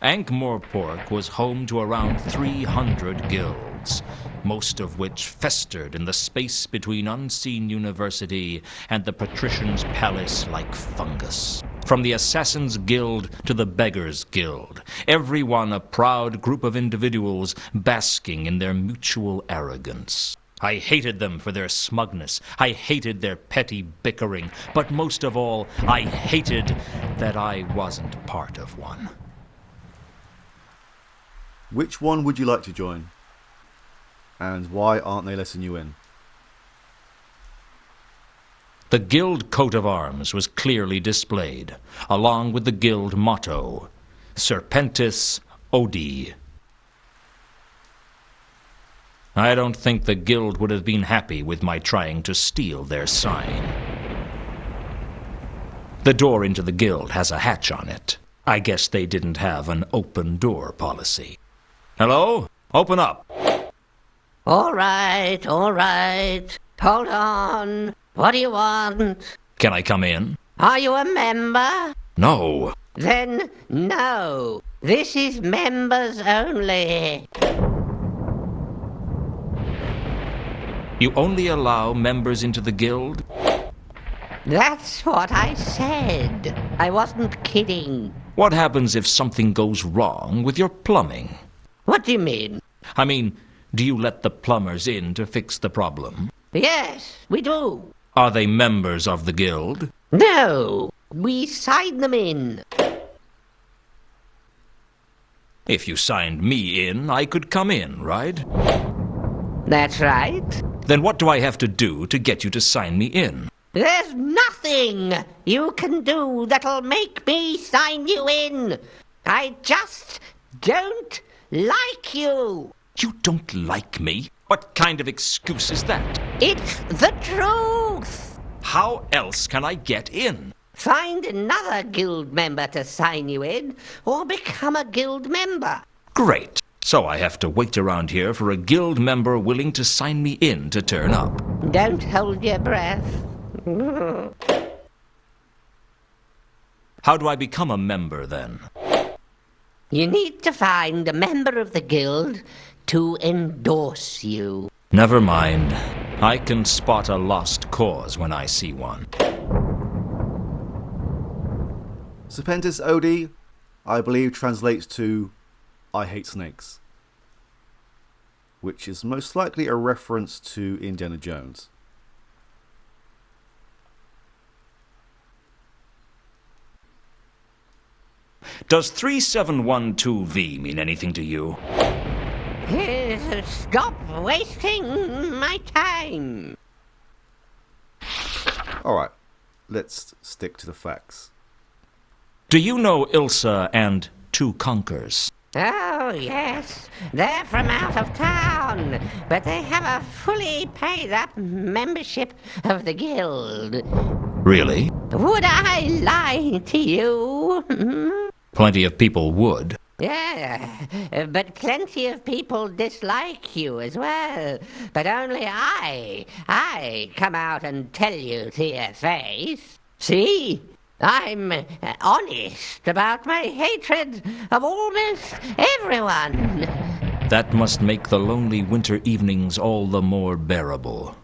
Ankh-Morpork was home to around 300 guilds, most of which festered in the space between Unseen University and the Patrician's Palace like fungus. From the Assassin's Guild to the Beggar's Guild, every one a proud group of individuals basking in their mutual arrogance. I hated them for their smugness. I hated their petty bickering. But most of all, I hated that I wasn't part of one. Which one would you like to join? And why aren't they letting you in? The guild coat of arms was clearly displayed, along with the guild motto, Serpentis Odi. I don't think the guild would have been happy with my trying to steal their sign. The door into the guild has a hatch on it. I guess they didn't have an open door policy. Hello? Open up. All right. Hold on. What do you want? Can I come in? Are you a member? No. Then no. This is members only. You only allow members into the guild? That's what I said. I wasn't kidding. What happens if something goes wrong with your plumbing? What do you mean? I mean, do you let the plumbers in to fix the problem? Yes, we do. Are they members of the guild? No, we sign them in. If you signed me in, I could come in, right? That's right. Then what do I have to do to get you to sign me in? There's nothing you can do that'll make me sign you in. I just don't like you. You don't like me? What kind of excuse is that? It's the truth. How else can I get in? Find another guild member to sign you in, or become a guild member. Great. So I have to wait around here for a guild member willing to sign me in to turn up. Don't hold your breath. How do I become a member, then? You need to find a member of the guild to endorse you. Never mind. I can spot a lost cause when I see one. Serpentis Odi, I believe, translates to I hate snakes, which is most likely a reference to Indiana Jones. Does 3712V mean anything to you? Stop wasting my time. Alright, let's stick to the facts. Do you know Ilsa and Two Conkers? Oh, yes. They're from out of town, but they have a fully paid-up membership of the guild. Really? Would I lie to you? Plenty of people would. Yeah, but plenty of people dislike you as well. But only I come out and tell you to your face. See? I'm honest about my hatred of almost everyone. That must make the lonely winter evenings all the more bearable.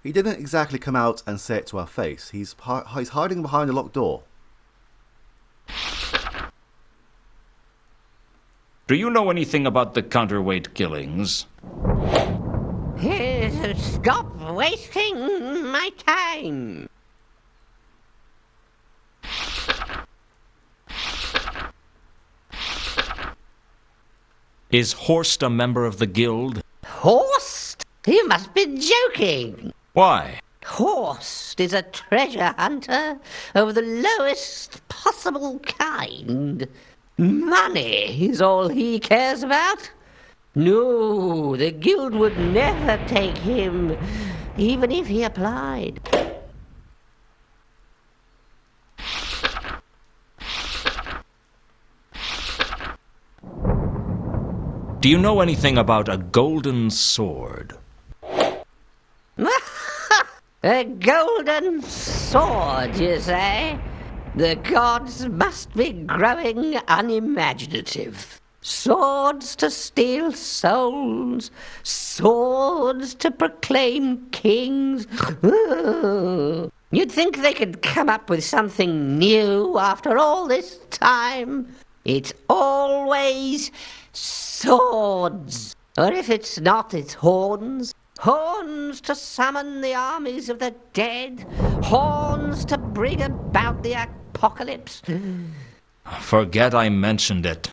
He didn't exactly come out and say it to our face. He's hiding behind a locked door. Do you know anything about the counterweight killings? Stop wasting my time. Is Horst a member of the guild? Horst? You must be joking. Why? Horst is a treasure hunter of the lowest possible kind. Money is all he cares about. No, the guild would never take him, even if he applied. Do you know anything about a golden sword? A golden sword, you say? The gods must be growing unimaginative. Swords to steal souls, swords to proclaim kings. You'd think they could come up with something new after all this time. It's always swords. Or if it's not, it's horns. Horns to summon the armies of the dead. Horns to bring about the apocalypse. Forget I mentioned it.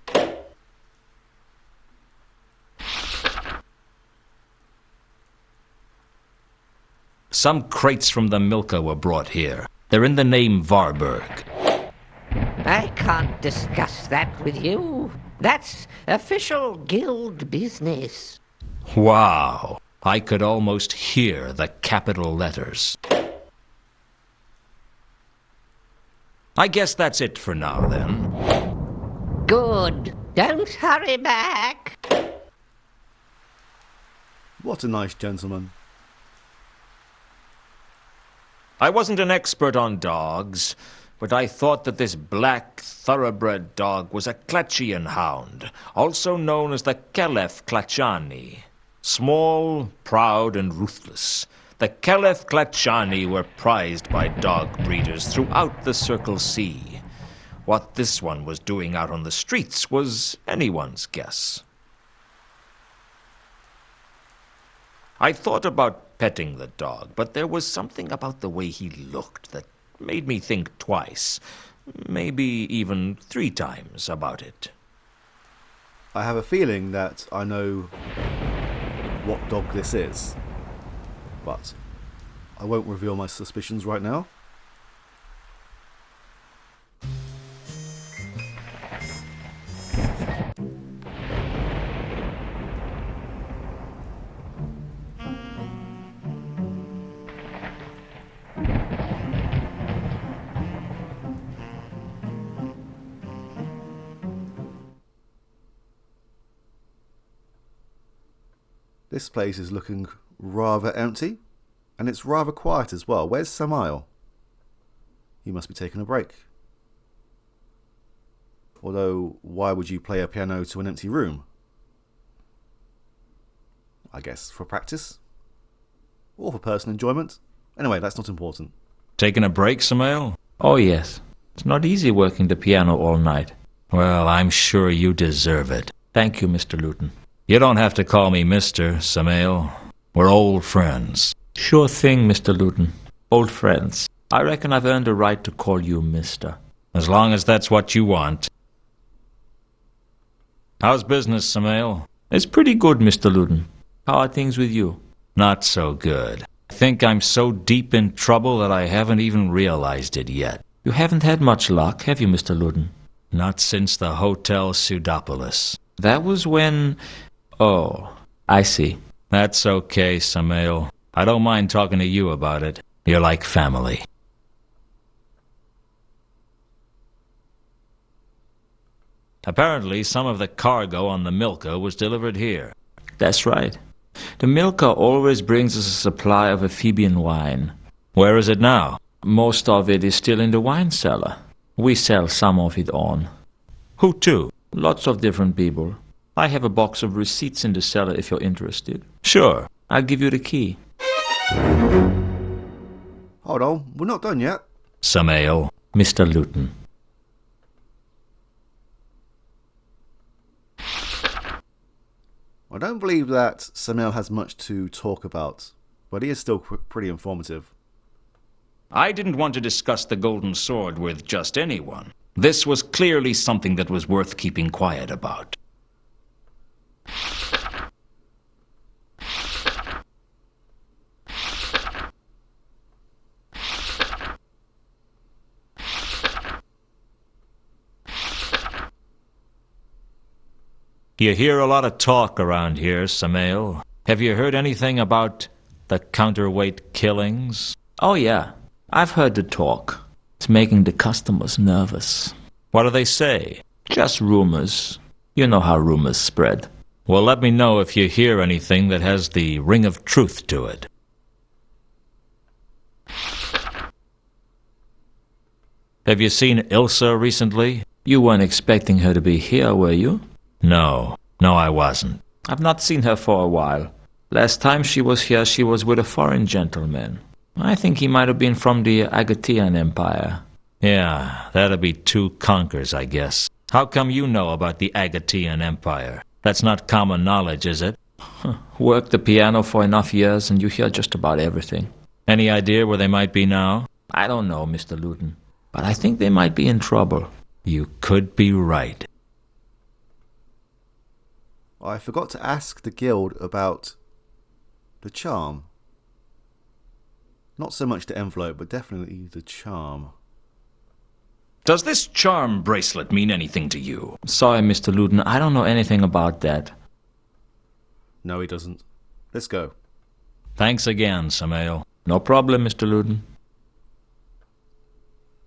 Some crates from the Milka were brought here. They're in the name Varberg. I can't discuss that with you. That's official guild business. Wow. I could almost hear the capital letters. I guess that's it for now, then. Good. Don't hurry back. What a nice gentleman. I wasn't an expert on dogs, but I thought that this black thoroughbred dog was a Klachian hound, also known as the Kelef Klachani. Small, proud, and ruthless, the Kelef Klachani were prized by dog breeders throughout the Circle Sea. What this one was doing out on the streets was anyone's guess. I thought about petting the dog, but there was something about the way he looked that made me think twice, maybe even 3 times about it. I have a feeling that I know what dog this is, but I won't reveal my suspicions right now. This place is looking rather empty, and it's rather quiet as well. Where's Samael? He must be taking a break. Although, why would you play a piano to an empty room? I guess for practice? Or for personal enjoyment? Anyway, that's not important. Taking a break, Samael? Oh, yes. It's not easy working the piano all night. Well, I'm sure you deserve it. Thank you, Mr. Luton. You don't have to call me Mr. Samael. We're old friends. Sure thing, Mr. Luton. Old friends. I reckon I've earned a right to call you Mr. As long as that's what you want. How's business, Samael? It's pretty good, Mr. Luton. How are things with you? Not so good. I think I'm so deep in trouble that I haven't even realized it yet. You haven't had much luck, have you, Mr. Luton? Not since the Hotel Pseudopolis. That was when... Oh, I see. That's okay, Samael. I don't mind talking to you about it. You're like family. Apparently, some of the cargo on the Milka was delivered here. That's right. The Milka always brings us a supply of Ephebian wine. Where is it now? Most of it is still in the wine cellar. We sell some of it on. Who to? Lots of different people. I have a box of receipts in the cellar if you're interested. Sure, I'll give you the key. Hold on, we're not done yet. Samael, Mr. Luton. I don't believe that Samael has much to talk about, but he is still pretty informative. I didn't want to discuss the Golden Sword with just anyone. This was clearly something that was worth keeping quiet about. You hear a lot of talk around here, Samael. Have you heard anything about the counterweight killings? Oh, yeah. I've heard the talk. It's making the customers nervous. What do they say? Just rumors. You know how rumors spread. Well, let me know if you hear anything that has the ring of truth to it. Have you seen Ilsa recently? You weren't expecting her to be here, were you? No, I wasn't. I've not seen her for a while. Last time she was here, she was with a foreign gentleman. I think he might have been from the Agatian Empire. Yeah, that'll be 2 conquers, I guess. How come you know about the Agatian Empire? That's not common knowledge, is it? Work the piano for enough years and you hear just about everything. Any idea where they might be now? I don't know, Mr. Luton, but I think they might be in trouble. You could be right. I forgot to ask the guild about the charm. Not so much the envelope, but definitely the charm. Does this charm bracelet mean anything to you? Sorry, Mr. Luton, I don't know anything about that. No, he doesn't. Let's go. Thanks again, Samael. No problem, Mr. Luton.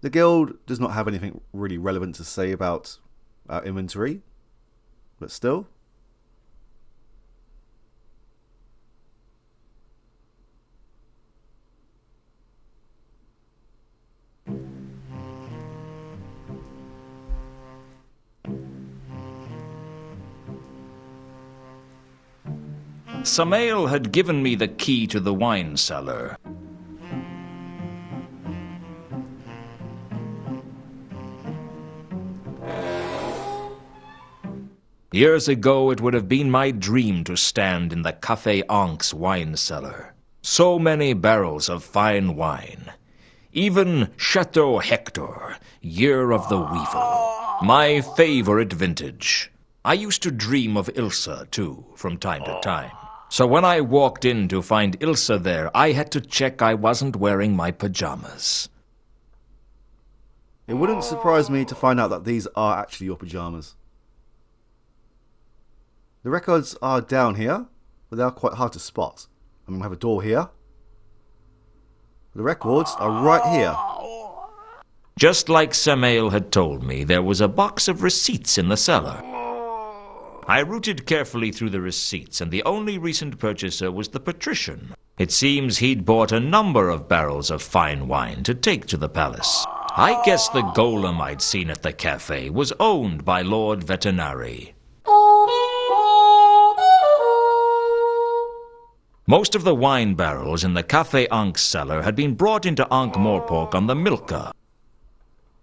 The guild does not have anything really relevant to say about our inventory, but still. Samael had given me the key to the wine cellar. Years ago, it would have been my dream to stand in the Café Ank's wine cellar. So many barrels of fine wine. Even Chateau Hector, Year of the Weevil, my favorite vintage. I used to dream of Ilsa, too, from time to time. So when I walked in to find Ilsa there, I had to check I wasn't wearing my pajamas. It wouldn't surprise me to find out that these are actually your pajamas. The records are down here, but they are quite hard to spot. I mean, we have a door here. The records are right here. Just like Samael had told me, there was a box of receipts in the cellar. I rooted carefully through the receipts, and the only recent purchaser was the patrician. It seems he'd bought a number of barrels of fine wine to take to the palace. I guess the golem I'd seen at the cafe was owned by Lord Vetinari. Most of the wine barrels in the Café Ank's cellar had been brought into Ankh-Morpork on the Milka.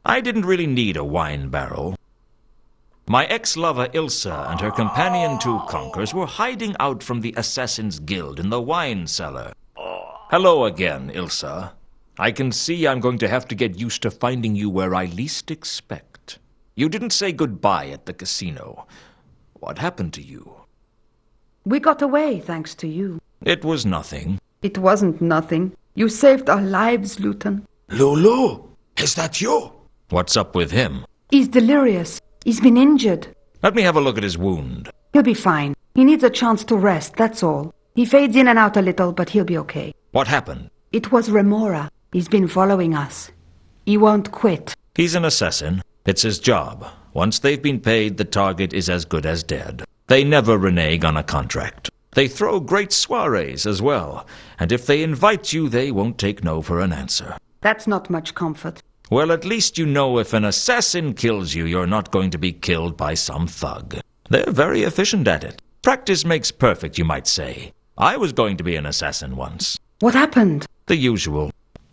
I didn't really need a wine barrel. My ex-lover Ilsa and her companion 2 conkers were hiding out from the Assassin's Guild in the wine cellar. Hello again, Ilsa. I can see I'm going to have to get used to finding you where I least expect. You didn't say goodbye at the casino. What happened to you? We got away, thanks to you. It was nothing. It wasn't nothing. You saved our lives, Luton. Lulu, is that you? What's up with him? He's delirious. He's been injured. Let me have a look at his wound. He'll be fine. He needs a chance to rest, that's all. He fades in and out a little, but he'll be okay. What happened? It was Remora. He's been following us. He won't quit. He's an assassin. It's his job. Once they've been paid, the target is as good as dead. They never renege on a contract. They throw great soirees as well, and if they invite you, they won't take no for an answer. That's not much comfort. Well, at least you know if an assassin kills you, you're not going to be killed by some thug. They're very efficient at it. Practice makes perfect, you might say. I was going to be an assassin once. What happened? The usual.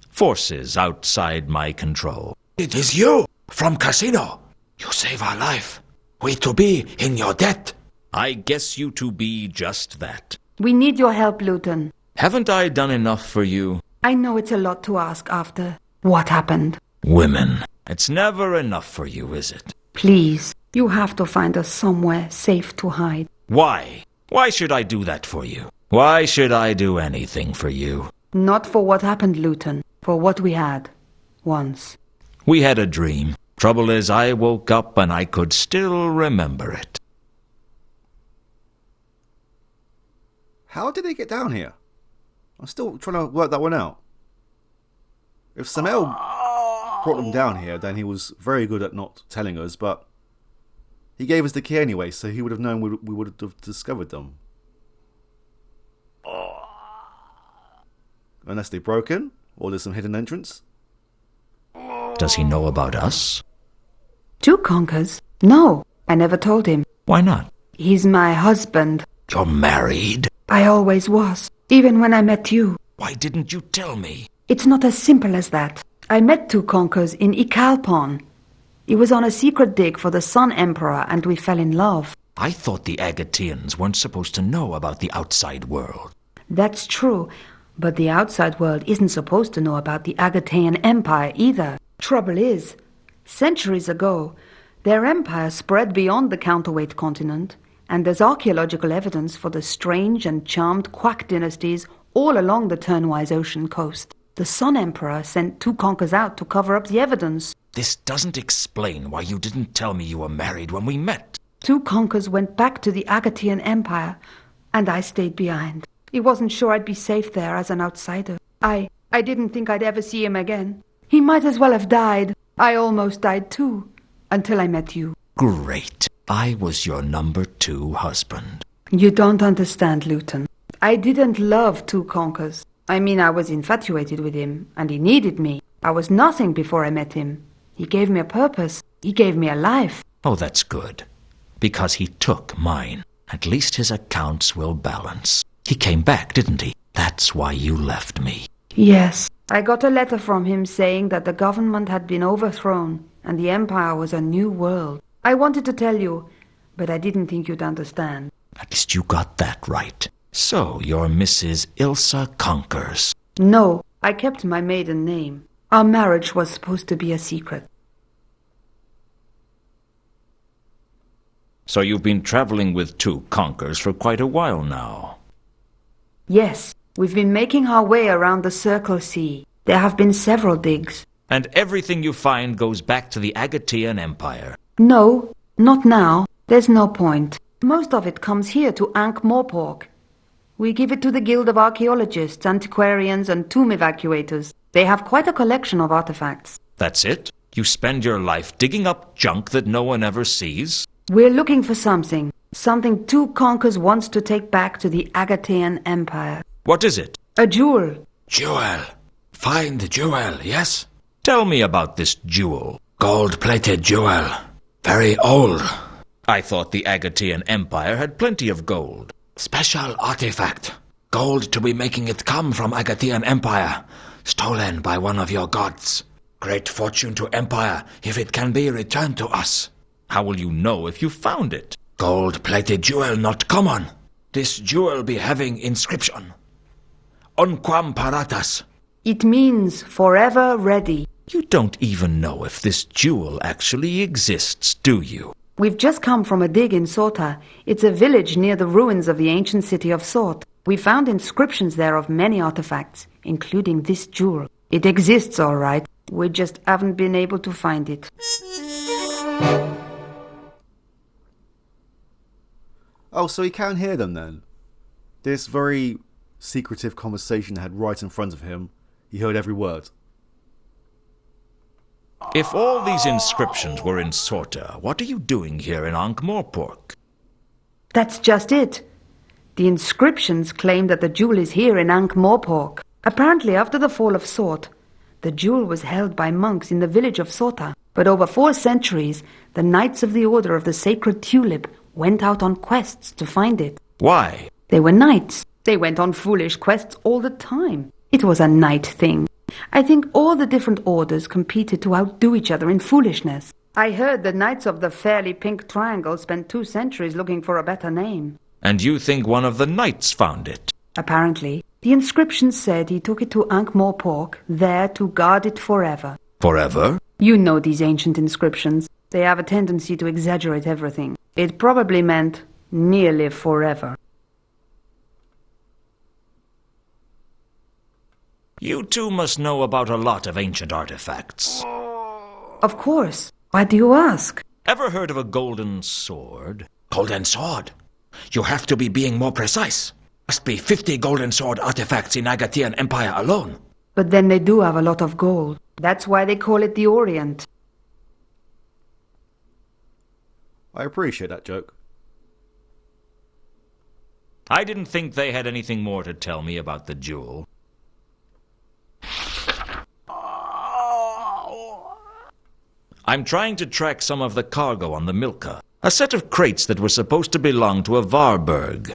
Forces outside my control. It is you, from Casino. You save our life. We to be in your debt. I guess you to be just that. We need your help, Luton. Haven't I done enough for you? I know it's a lot to ask after what happened. Women. It's never enough for you, is it? Please, you have to find us somewhere safe to hide. Why? Why should I do that for you? Why should I do anything for you? Not for what happened, Luton. For what we had. Once. We had a dream. Trouble is, I woke up and I could still remember it. How did they get down here? I'm still trying to work that one out. If Samael brought them down here, then he was very good at not telling us, but he gave us the key anyway, so he would have known we would have discovered them. Unless they're broken, or there's some hidden entrance. Does he know about us? Two Conkers? No, I never told him. Why not? He's my husband. You're married? I always was, even when I met you. Why didn't you tell me? It's not as simple as that. I met two Conkers in Ikalpon. He was on a secret dig for the Sun Emperor, and we fell in love. I thought the Agateans weren't supposed to know about the outside world. That's true, but the outside world isn't supposed to know about the Agatean Empire either. Trouble is, centuries ago, their empire spread beyond the counterweight continent, and there's archaeological evidence for the strange and charmed Quack dynasties all along the Turnwise Ocean coast. The Sun Emperor sent two Conkers out to cover up the evidence. This doesn't explain why you didn't tell me you were married when we met. Two Conkers went back to the Agatean Empire, and I stayed behind. He wasn't sure I'd be safe there as an outsider. I didn't think I'd ever see him again. He might as well have died. I almost died too, until I met you. Great. I was your number 2 husband. You don't understand, Luton. I didn't love two Conkers. I mean, I was infatuated with him, and he needed me. I was nothing before I met him. He gave me a purpose. He gave me a life. Oh, that's good. Because he took mine. At least his accounts will balance. He came back, didn't he? That's why you left me. Yes. I got a letter from him saying that the government had been overthrown, and the Empire was a new world. I wanted to tell you, but I didn't think you'd understand. At least you got that right. So, you're Mrs. Ilsa Conkers. No, I kept my maiden name. Our marriage was supposed to be a secret. So you've been traveling with two Conkers for quite a while now. Yes, we've been making our way around the Circle Sea. There have been several digs. And everything you find goes back to the Agatean Empire. No, not now. There's no point. Most of it comes here to Ankh-Morpork. We give it to the Guild of Archaeologists, Antiquarians, and Tomb Evacuators. They have quite a collection of artifacts. That's it? You spend your life digging up junk that no one ever sees? We're looking for something. Something two Conkers wants to take back to the Agatean Empire. What is it? A jewel. Jewel. Find the jewel, yes? Tell me about this jewel. Gold-plated jewel. Very old. I thought the Agatean Empire had plenty of gold. Special artifact. Gold to be making it come from Agatean Empire. Stolen by one of your gods. Great fortune to Empire if it can be returned to us. How will you know if you found it? Gold-plated jewel not common. This jewel be having inscription. Unquam paratas. It means forever ready. You don't even know if this jewel actually exists, do you? We've just come from a dig in Sorta. It's a village near the ruins of the ancient city of Sort. We found inscriptions there of many artifacts, including this jewel. It exists, all right. We just haven't been able to find it. Oh, so he can hear them then? This very secretive conversation they had right in front of him. He heard every word. If all these inscriptions were in Sorta, what are you doing here in Ankh-Morpork? That's just it. The inscriptions claim that the jewel is here in Ankh-Morpork. Apparently, after the fall of Sort, the jewel was held by monks in the village of Sorta. But over 4 centuries, the Knights of the Order of the Sacred Tulip went out on quests to find it. Why? They were knights. They went on foolish quests all the time. It was a knight thing. I think all the different orders competed to outdo each other in foolishness. I heard the Knights of the Fairly Pink Triangle spent 2 centuries looking for a better name. And you think one of the knights found it? Apparently. The inscription said he took it to Ankh-Morpork, there to guard it forever. Forever? You know these ancient inscriptions. They have a tendency to exaggerate everything. It probably meant nearly forever. You two must know about a lot of ancient artifacts. Of course. Why do you ask? Ever heard of a golden sword? Golden sword. You have to be being more precise. Must be 50 golden sword artifacts in Agatean Empire alone. But then they do have a lot of gold. That's why they call it the Orient. I appreciate that joke. I didn't think they had anything more to tell me about the jewel. I'm trying to track some of the cargo on the Milka. A set of crates that were supposed to belong to a Varberg.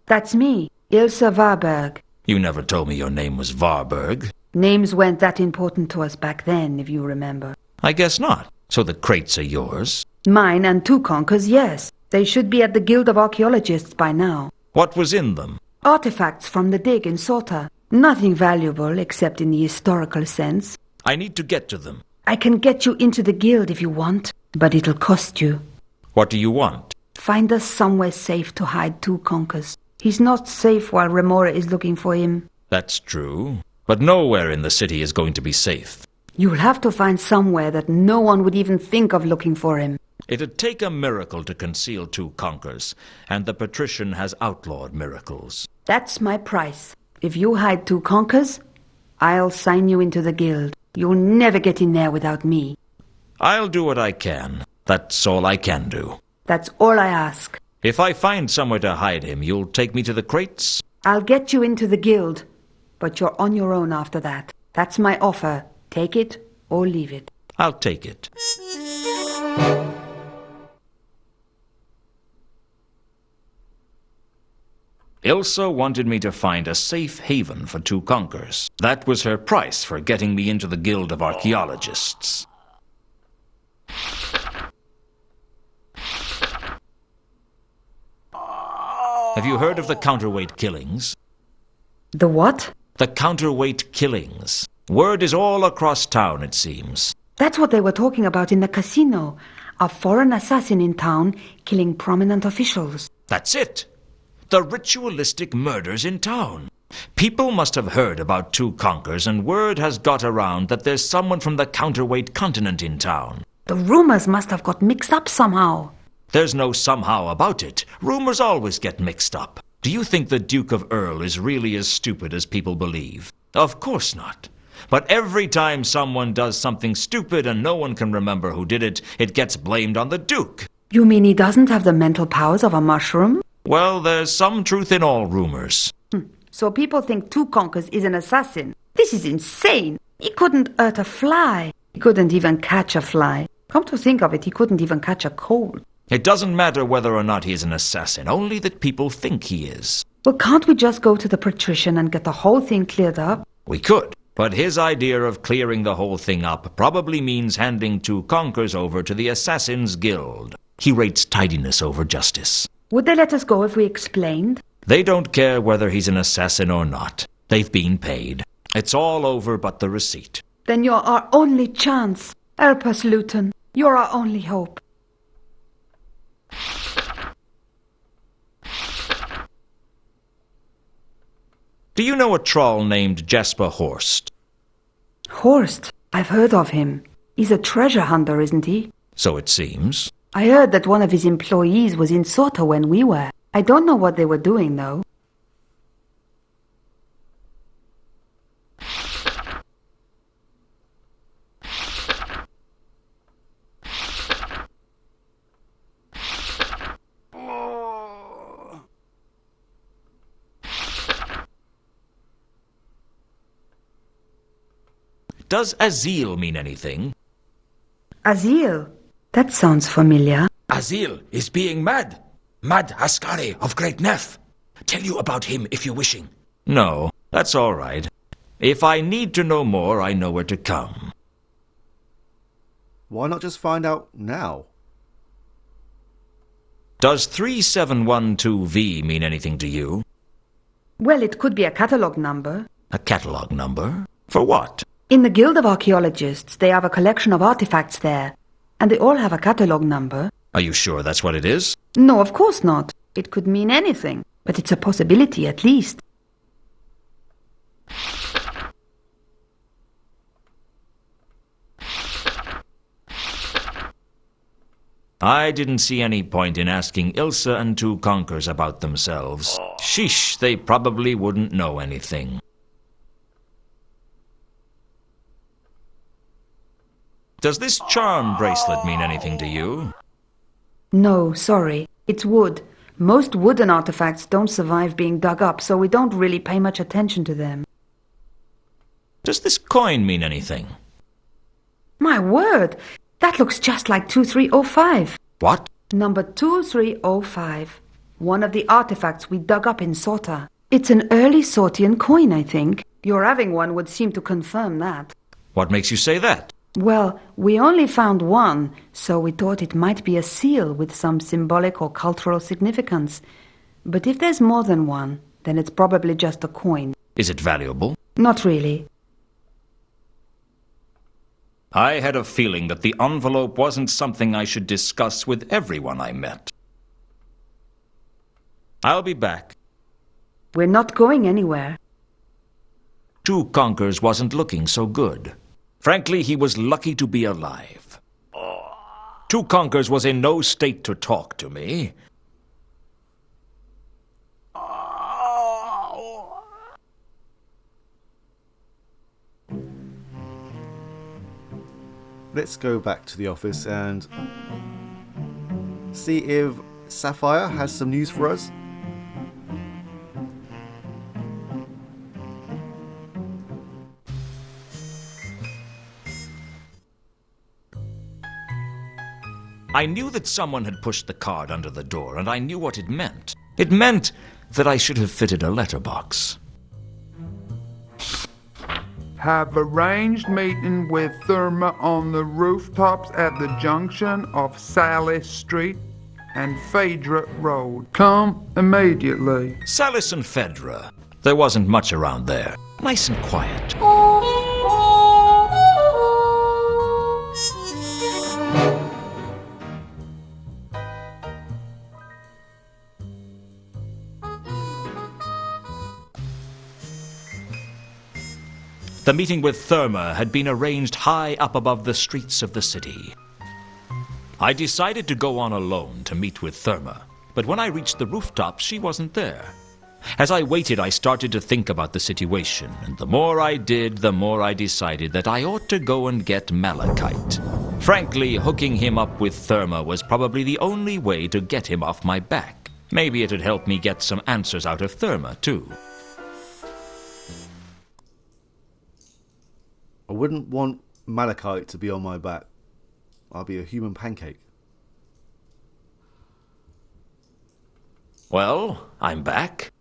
That's me, Ilse Warburg. You never told me your name was Varberg. Names weren't that important to us back then, if you remember. I guess not. So the crates are yours? Mine and Tukonka's, yes. They should be at the Guild of Archaeologists by now. What was in them? Artifacts from the dig in Sorta. Nothing valuable except in the historical sense. I need to get to them. I can get you into the Guild if you want, but it'll cost you. What do you want? Find us somewhere safe to hide Tukonka's. He's not safe while Remora is looking for him. That's true. But nowhere in the city is going to be safe. You'll have to find somewhere that no one would even think of looking for him. It'd take a miracle to conceal two conquers, and the patrician has outlawed miracles. That's my price. If you hide Tukonka's, I'll sign you into the Guild. You'll never get in there without me. I'll do what I can. That's all I can do. That's all I ask. If I find somewhere to hide him, you'll take me to the crates? I'll get you into the Guild, but you're on your own after that. That's my offer. Take it or leave it. I'll take it. Ilse wanted me to find a safe haven for two conquers. That was her price for getting me into the Guild of Archaeologists. Have you heard of the counterweight killings? The what? The counterweight killings. Word is all across town, it seems. That's what they were talking about in the casino. A foreign assassin in town killing prominent officials. That's it. The ritualistic murders in town. People must have heard about two conquers, and word has got around that there's someone from the counterweight continent in town. The rumors must have got mixed up somehow. There's no somehow about it. Rumors always get mixed up. Do you think the Duke of Earl is really as stupid as people believe? Of course not. But every time someone does something stupid and no one can remember who did it, it gets blamed on the Duke. You mean he doesn't have the mental powers of a mushroom? Well, there's some truth in all rumors. So people think Tukonka's is an assassin. This is insane. He couldn't hurt a fly. He couldn't even catch a fly. Come to think of it, he couldn't even catch a cold. It doesn't matter whether or not he's an assassin, only that people think he is. Well, can't we just go to the patrician and get the whole thing cleared up? We could, but his idea of clearing the whole thing up probably means handing two conquers over to the Assassin's Guild. He rates tidiness over justice. Would they let us go if we explained? They don't care whether he's an assassin or not. They've been paid. It's all over but the receipt. Then you're our only chance. Help us, Luton. You're our only hope. Do you know a troll named Jasper Horst? Horst? I've heard of him. He's a treasure hunter, isn't he? So it seems. I heard that one of his employees was in Sorta when we were. I don't know what they were doing, though. Does Azil mean anything? Azil? That sounds familiar. Azil is being mad. Mad Askari of Great Nef. Tell you about him if you're wishing. No, that's all right. If I need to know more, I know where to come. Why not just find out now? Does 3712V mean anything to you? Well, it could be a catalogue number. A catalogue number? For what? In the Guild of Archaeologists, they have a collection of artifacts there, and they all have a catalogue number. Are you sure that's what it is? No, of course not. It could mean anything, but it's a possibility at least. I didn't see any point in asking Ilse and two conquers about themselves. Sheesh, they probably wouldn't know anything. Does this charm bracelet mean anything to you? No, sorry. It's wood. Most wooden artifacts don't survive being dug up, so we don't really pay much attention to them. Does this coin mean anything? My word! That looks just like 2305. What? Number 2305. One of the artifacts we dug up in Sota. It's an early Sortian coin, I think. Your having one would seem to confirm that. What makes you say that? Well, we only found one, so we thought it might be a seal with some symbolic or cultural significance. But if there's more than one, then it's probably just a coin. Is it valuable? Not really. I had a feeling that the envelope wasn't something I should discuss with everyone I met. I'll be back. We're not going anywhere. Two Conkers wasn't looking so good. Frankly, he was lucky to be alive. Two Conkers was in no state to talk to me. Let's go back to the office and see if Sapphire has some news for us. I knew that someone had pushed the card under the door, and I knew what it meant. It meant that I should have fitted a letterbox. Have arranged meeting with Therma on the rooftops at the junction of Sally Street and Phaedra Road. Come immediately. Salis and Phaedra. There wasn't much around there. Nice and quiet. The meeting with Therma had been arranged high up above the streets of the city. I decided to go on alone to meet with Therma, but when I reached the rooftops, she wasn't there. As I waited, I started to think about the situation, and the more I did, the more I decided that I ought to go and get Malachite. Frankly, hooking him up with Therma was probably the only way to get him off my back. Maybe it'd help me get some answers out of Therma, too. I wouldn't want Malachite to be on my back. I'll be a human pancake. Well, I'm back.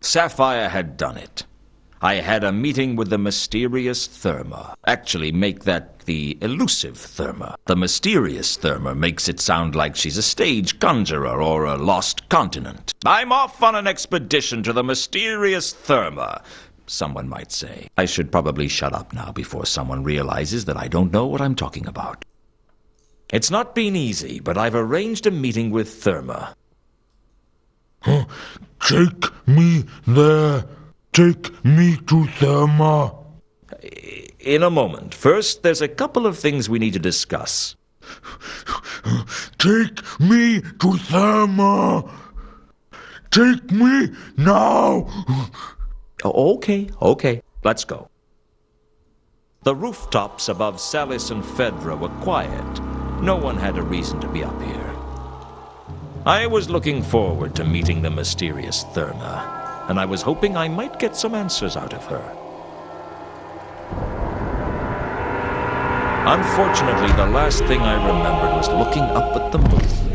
Sapphire had done it. I had a meeting with the mysterious Therma. Actually, make that the elusive Therma. The mysterious Therma makes it sound like she's a stage conjurer or a lost continent. I'm off on an expedition to the mysterious Therma, someone might say. I should probably shut up now before someone realizes that I don't know what I'm talking about. It's not been easy, but I've arranged a meeting with Therma. Take me there. Take me to Therma. In a moment. First, there's a couple of things we need to discuss. Take me to Therma. Take me now. Okay. Let's go. The rooftops above Salis and Phaedra were quiet. No one had a reason to be up here. I was looking forward to meeting the mysterious Therma, and I was hoping I might get some answers out of her. Unfortunately, the last thing I remembered was looking up at the moon.